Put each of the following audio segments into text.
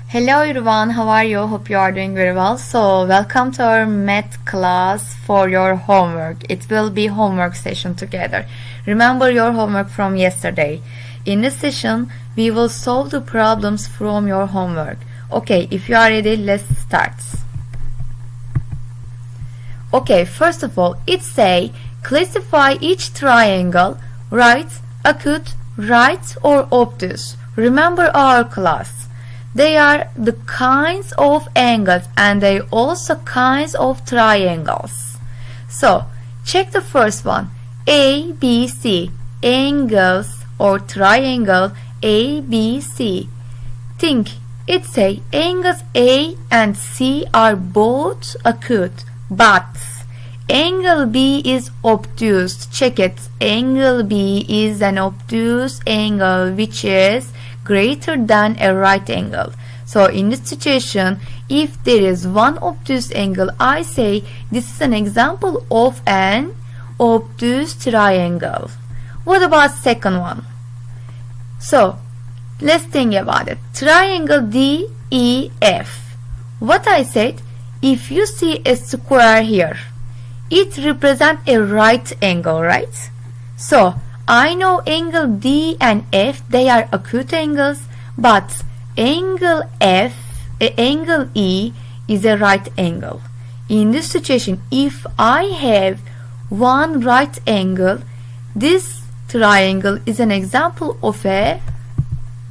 Hello everyone, how are you? Hope you are doing very well. So, welcome to our math class for your homework. It will be homework session together. Remember your homework from yesterday. In this session, we will solve the problems from your homework. Okay, if you are ready, let's start. Okay, first of all, it say classify each triangle, right, acute, right or obtuse. Remember our class. They are the kinds of angles and they also kinds of triangles. So, check the first one. A, B, C. Angles or triangle A, B, C. Think, it say angles A and C are both acute, but angle B is obtuse. Check it. Angle B is an obtuse angle which is greater than a right angle. So in this situation, if there is one obtuse angle, I say this is an example of an obtuse triangle. What about second one? So let's think about it. Triangle DEF. What I said, if you see a square here, it represents a right angle, right? So I know angle D and F, they are acute angles, but angle E is a right angle. In this situation, if I have one right angle, this triangle is an example of a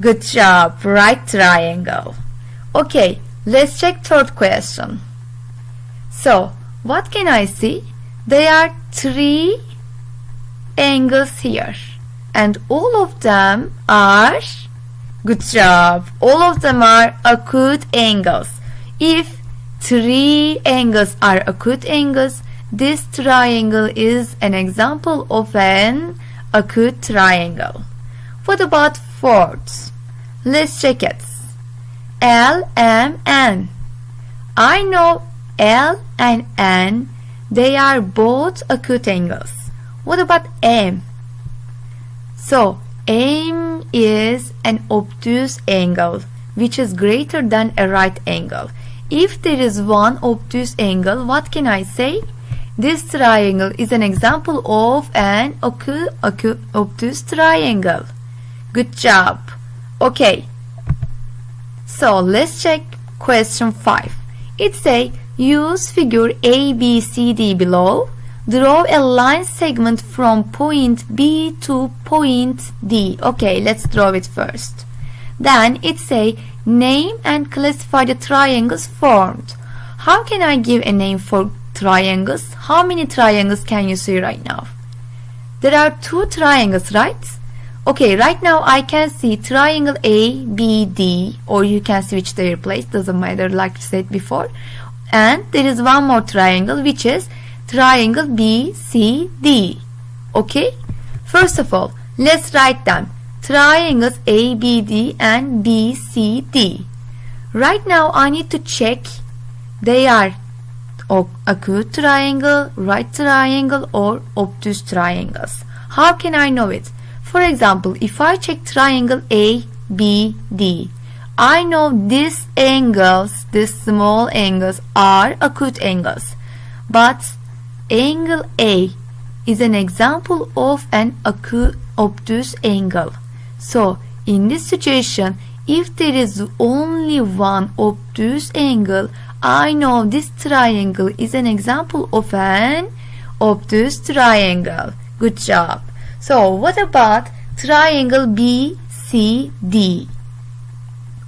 good job, right triangle. Okay, let's check third question. So, what can I see? There are three angles here and all of them are good job, all of them are acute angles. If three angles are acute angles, this triangle is an example of an acute triangle. What about fourth? Let's check it. L, M, N. I know L and N, they are both acute angles. What about M? So, M is an obtuse angle which is greater than a right angle. If there is one obtuse angle, what can I say? This triangle is an example of an obtuse triangle. Good job. Okay. So, let's check question 5. It says, use figure ABCD below. Draw a line segment from point B to point D. Okay, let's draw it first. Then it say name and classify the triangles formed. How can I give a name for triangles? How many triangles can you see right now? There are two triangles, right? Okay, right now I can see triangle ABD, or you can switch their place, doesn't matter, like I said before. And there is one more triangle which is triangle BCD. Okay, first of all, let's write them. Triangles ABD and BCD. Right now I need to check they are acute triangle, right triangle or obtuse triangles. How can I know it? For example, if I check triangle ABD, I know these angles, these small angles are acute angles, but angle A is an example of an acute obtuse angle. So, in this situation, if there is only one obtuse angle, I know this triangle is an example of an obtuse triangle. Good job. So, what about triangle BCD?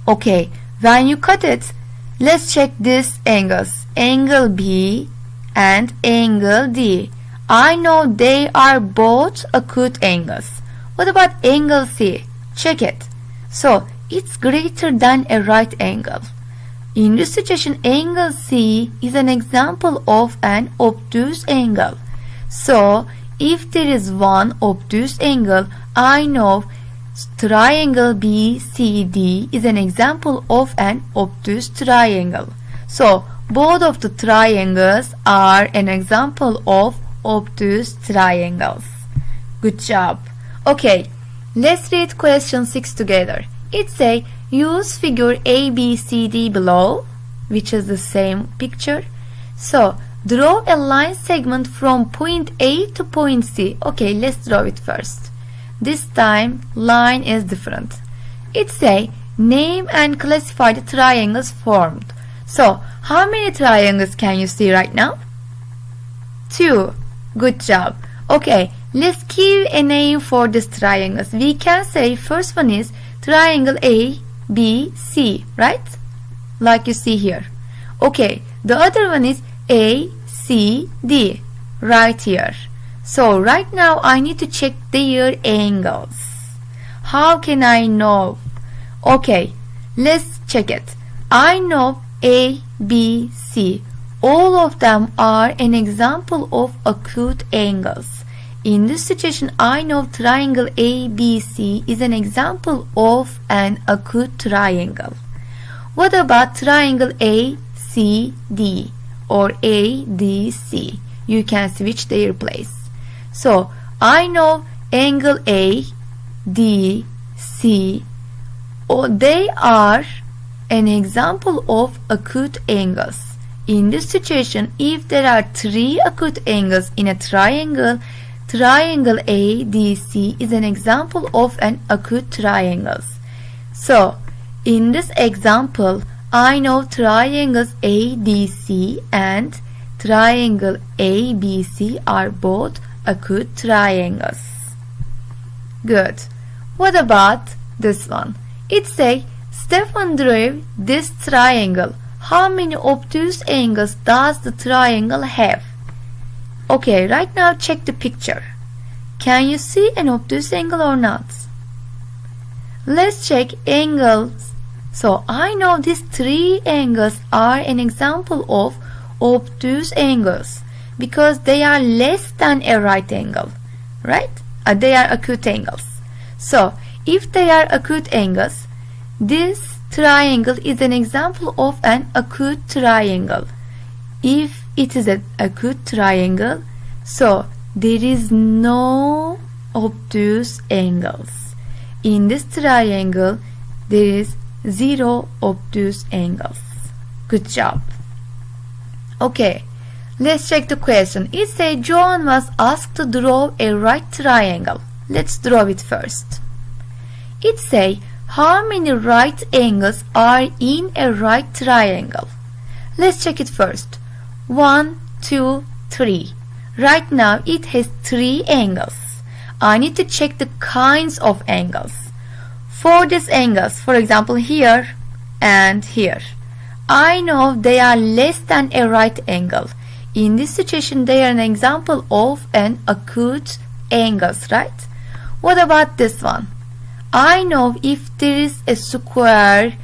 Okay, when you cut it, let's check these angles. Angle B and angle D. I know they are both acute angles. What about angle C? Check it. So, it's greater than a right angle. In this situation, angle C is an example of an obtuse angle. So, if there is one obtuse angle, I know triangle BCD is an example of an obtuse triangle. So, both of the triangles are an example of obtuse triangles. Good job. Okay, let's read question 6 together. It says, use figure ABCD below, which is the same picture. So draw a line segment from point A to point C. Okay, let's draw it first. This time line is different. It say name and classify the triangles formed. So how many triangles can you see right now? 2. Good job. Okay, let's give a name for these triangles. We can say first one is triangle ABC, right? Like you see here. Okay, the other one is ACD, right here. So right now I need to check their angles. How can I know? Okay, let's check it. I know ABC. All of them are an example of acute angles. In this situation, I know triangle ABC is an example of an acute triangle. What about triangle ACD or ADC? You can switch their place. So, I know angle ADC. They are an example of acute angles. In this situation, if there are 3 acute angles in a triangle, triangle ADC is an example of an acute triangle. So, in this example, I know triangles ADC and triangle ABC are both acute triangles. Good. What about this one? It says Stefan drew this triangle. How many obtuse angles does the triangle have? Okay, right now check the picture. Can you see an obtuse angle or not? Let's check angles. So I know these 3 angles are an example of obtuse angles because they are less than a right angle, right? They are acute angles. So if they are acute angles, this triangle is an example of an acute triangle. If it is an acute triangle, so there is no obtuse angles. In this triangle, there is 0 obtuse angles. Good job. Okay, let's check the question. It says Joan was asked to draw a right triangle. Let's draw it first. It says how many right angles are in a right triangle? Let's check it first. 1, 2, 3. Right now it has 3 angles. I need to check the kinds of angles. For these angles, for example here and here, I know they are less than a right angle. In this situation, they are an example of an acute angles, right? What about this one? I know if there is a square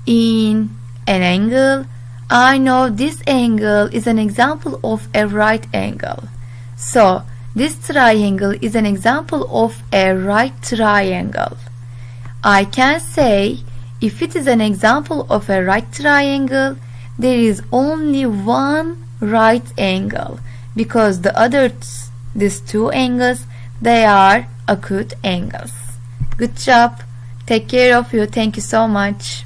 in an angle, I know this angle is an example of a right angle. So, this triangle is an example of a right triangle. I can say if it is an example of a right triangle, there is only one right angle because the others, these 2 angles, they are acute angles. Good job. Take care of you. Thank you so much.